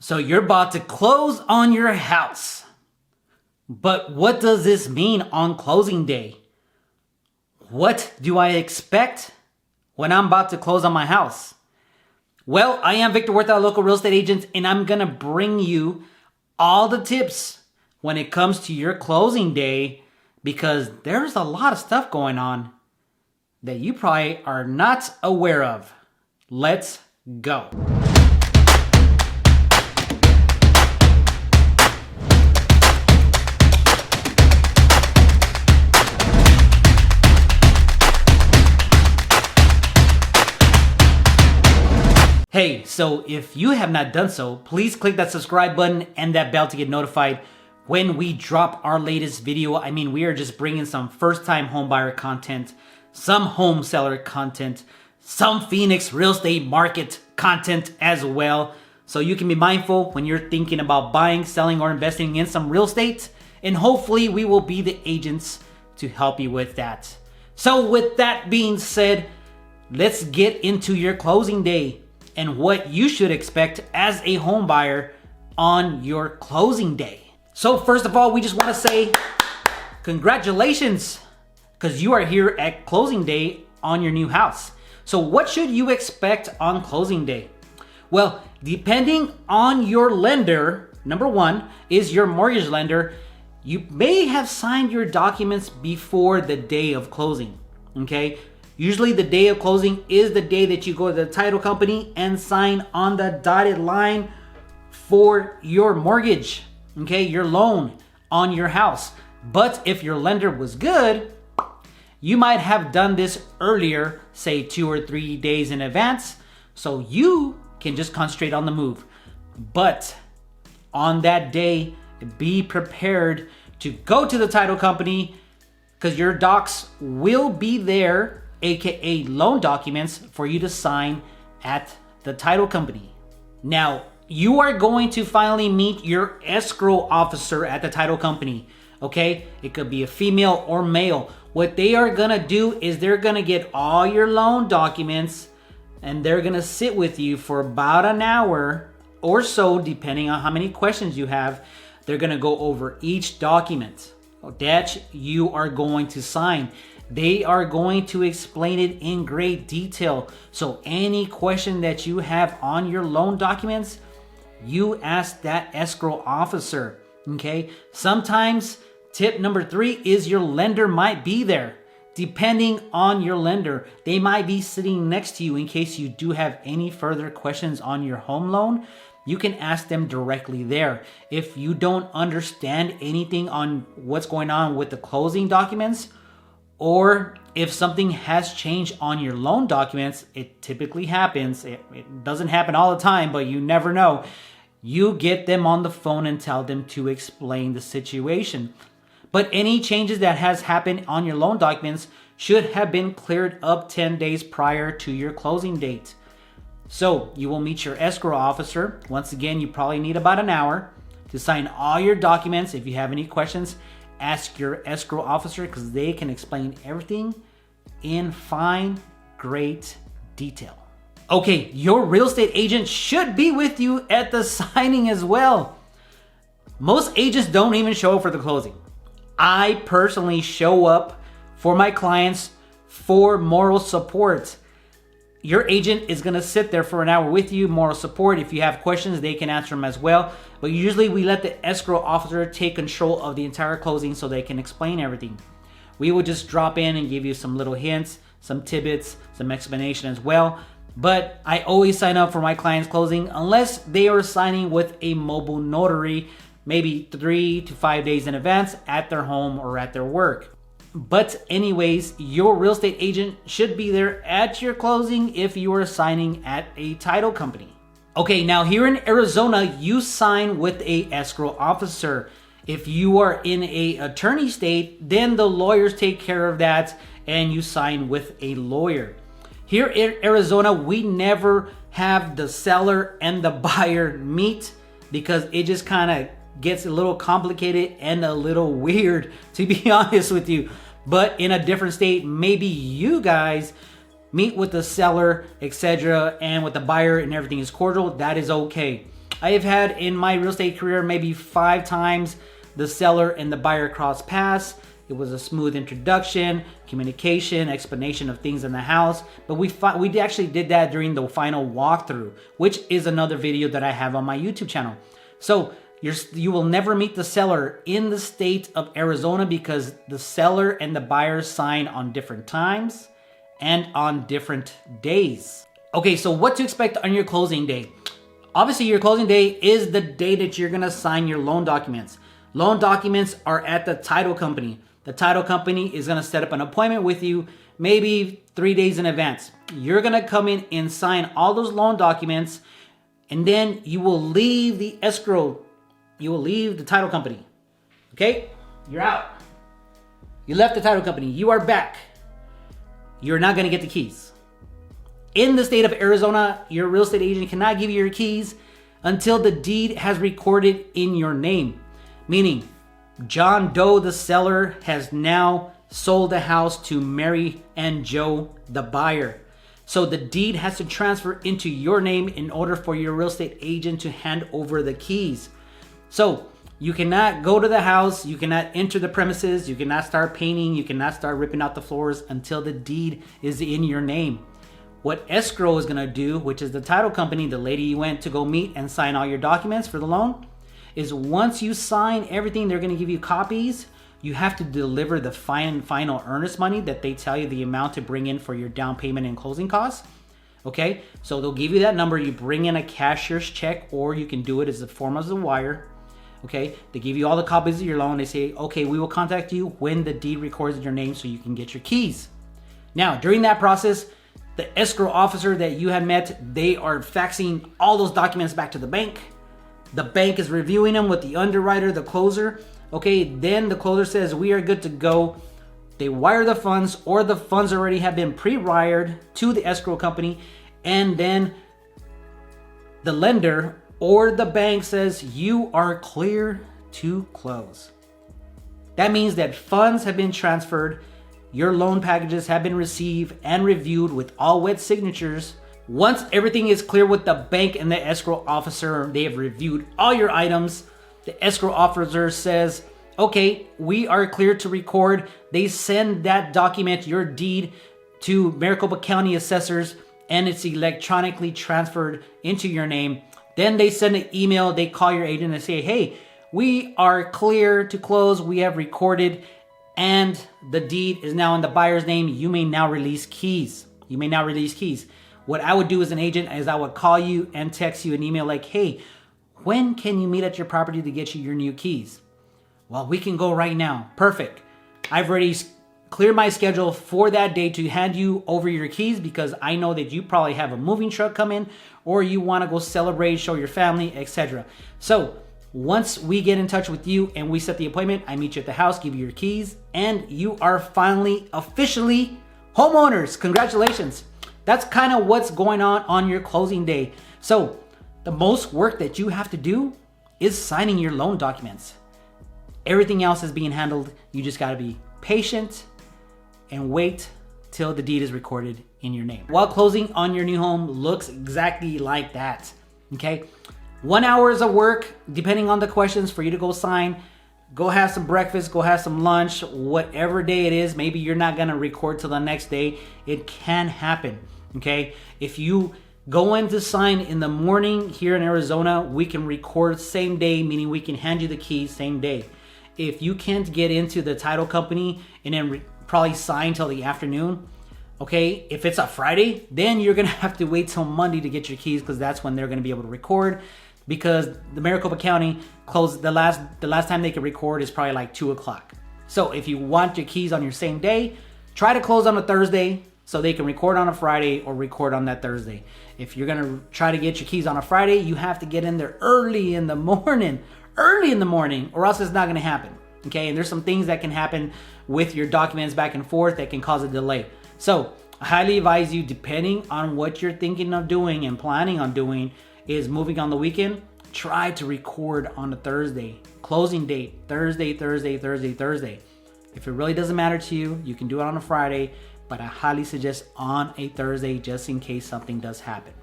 So you're about to close on your house. But what does this mean on closing day? What do I expect when I'm about to close on my house? Well, I am Victor Huerta, a local real estate agent, and I'm going to bring you all the tips when it comes to your closing day, because there's a lot of stuff going on that you probably are not aware of. Let's go. Hey, so if you have not done so, please click that subscribe button and that bell to get notified when we drop our latest video. I mean, we are just bringing some first-time homebuyer content, some home seller content, some Phoenix real estate market content as well. So you can be mindful when you're thinking about buying, selling, or investing in some real estate. And hopefully we will be the agents to help you with that. So with that being said, let's get into your closing day and what you should expect as a home buyer on your closing day. So first of all, we just want to say congratulations, because you are here at closing day on your new house. So what should you expect on closing day? Well, depending on your lender, number one is your mortgage lender. You may have signed your documents before the day of closing, okay? Usually the day of closing is the day that you go to the title company and sign on the dotted line for your mortgage, okay, your loan on your house. But if your lender was good, you might have done this earlier, say 2 or 3 days in advance, so you can just concentrate on the move. But on that day, be prepared to go to the title company, because your docs will be there, aka loan documents, for you to sign at the title company. Now, you are going to finally meet your escrow officer at the title company, okay? It could be a female or male. What they are gonna do is they're gonna get all your loan documents and they're gonna sit with you for about an hour or so, depending on how many questions you have. They're gonna go over each document that you are going to sign. They are going to explain it in great detail. So any question that you have on your loan documents, you ask that escrow officer, okay? Sometimes tip number 3 is your lender might be there. Depending on your lender, they might be sitting next to you in case you do have any further questions on your home loan. You can ask them directly there. If you don't understand anything on what's going on with the closing documents, or if something has changed on your loan documents, it typically happens. It doesn't happen all the time, but you never know. You get them on the phone and tell them to explain the situation. But any changes that has happened on your loan documents should have been cleared up 10 days prior to your closing date. So you will meet your escrow officer. Once again, you probably need about an hour to sign all your documents. If you have any questions, ask your escrow officer, because they can explain everything in fine, great detail. Okay, your real estate agent should be with you at the signing as well. Most agents don't even show up for the closing. I personally show up for my clients for moral support. Your agent is going to sit there for an hour with you, moral support. If you have questions, they can answer them as well. But usually we let the escrow officer take control of the entire closing so they can explain everything. We will just drop in and give you some little hints, some tidbits, some explanation as well. But I always sign up for my clients' closing unless they are signing with a mobile notary, maybe 3 to 5 days in advance at their home or at their work. But anyways, your real estate agent should be there at your closing if you are signing at a title company. Okay, now here in Arizona, you sign with a escrow officer. If you are in a attorney state, then the lawyers take care of that and you sign with a lawyer. Here in Arizona, we never have the seller and the buyer meet, because it just kind of gets a little complicated and a little weird, to be honest with you. But in a different state, maybe you guys meet with the seller, etc., and with the buyer and everything is cordial. That is okay. I have had in my real estate career maybe 5 times the seller and the buyer cross paths. It was a smooth introduction, communication, explanation of things in the house. But we actually did that during the final walkthrough, which is another video that I have on my YouTube channel. So you will never meet the seller in the state of Arizona because the seller and the buyer sign on different times and on different days. Okay, so what to expect on your closing day? Obviously, your closing day is the day that you're gonna sign your loan documents. Loan documents are at the title company. The title company is gonna set up an appointment with you maybe 3 days in advance. You're gonna come in and sign all those loan documents, and then you will leave the escrow. You will leave the title company. Okay? You're out. You left the title company. You are back. You're not gonna get the keys. In the state of Arizona, your real estate agent cannot give you your keys until the deed has recorded in your name. Meaning, John Doe, the seller, has now sold the house to Mary and Joe, the buyer. So the deed has to transfer into your name in order for your real estate agent to hand over the keys. So you cannot go to the house, you cannot enter the premises, you cannot start painting, you cannot start ripping out the floors until the deed is in your name. What Escrow is gonna do, which is the title company, the lady you went to go meet and sign all your documents for the loan, is once you sign everything, they're gonna give you copies. You have to deliver the final earnest money that they tell you the amount to bring in for your down payment and closing costs. Okay, so they'll give you that number. You bring in a cashier's check, or you can do it as a form of a wire. Okay, they give you all the copies of your loan. They say, okay, we will contact you when the deed records in your name so you can get your keys. Now, during that process, the escrow officer that you had met, they are faxing all those documents back to the bank. The bank is reviewing them with the underwriter, the closer. Okay, then the closer says we are good to go. They wire the funds, or the funds already have been pre-wired to the escrow company, and then the lender or the bank says you are clear to close. That means that funds have been transferred, your loan packages have been received and reviewed with all wet signatures. Once everything is clear with the bank and the escrow officer, they have reviewed all your items. The escrow officer says, okay, we are clear to record. They send that document, your deed, to Maricopa County assessors, and it's electronically transferred into your name. Then they send an email, they call your agent and say, hey, we are clear to close. We have recorded, and the deed is now in the buyer's name. You may now release keys. You may now release keys. What I would do as an agent is I would call you and text you an email like, hey, when can you meet at your property to get you your new keys? Well, we can go right now. Perfect. I've already cleared my schedule for that day to hand you over your keys because I know that you probably have a moving truck coming or you want to go celebrate, show your family, etc. So once we get in touch with you and we set the appointment, I meet you at the house, give you your keys, and you are finally officially homeowners. Congratulations. That's kind of what's going on your closing day. So the most work that you have to do is signing your loan documents. Everything else is being handled. You just got to be patient and wait till the deed is recorded in your name. While closing on your new home looks exactly like that. Okay, 1 hour of work, depending on the questions, for you to go sign. Go have some breakfast, go have some lunch, whatever day it is. Maybe you're not gonna record till the next day. It can happen. Okay, if you go in to sign in the morning here in Arizona, we can record same day, meaning we can hand you the keys same day. If you can't get into the title company and then probably sign till the afternoon, okay, if it's a Friday, then you're gonna have to wait till Monday to get your keys because that's when they're gonna be able to record, because the Maricopa County closed, the last time they could record is probably like 2 o'clock. So if you want your keys on your same day, try to close on a Thursday so they can record on a Friday or record on that Thursday. If you're gonna try to get your keys on a Friday, you have to get in there early in the morning, or else it's not gonna happen. Okay, and there's some things that can happen with your documents back and forth that can cause a delay. So I highly advise you, depending on what you're thinking of doing and planning on doing, is moving on the weekend, try to record on a Thursday. Closing date, Thursday. If it really doesn't matter to you, you can do it on a Friday, but I highly suggest on a Thursday just in case something does happen.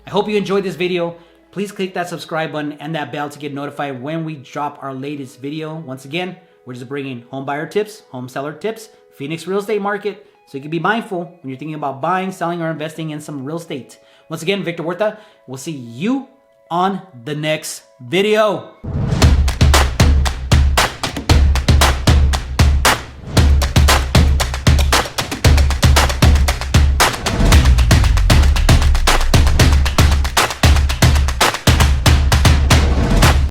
I hope you enjoyed this video. please click that subscribe button and that bell to get notified when we drop our latest video. Once again, we're just bringing home buyer tips, home seller tips, Phoenix real estate market, so you can be mindful when you're thinking about buying, selling, or investing in some real estate. Once again, Victor Huerta, we'll see you on the next video.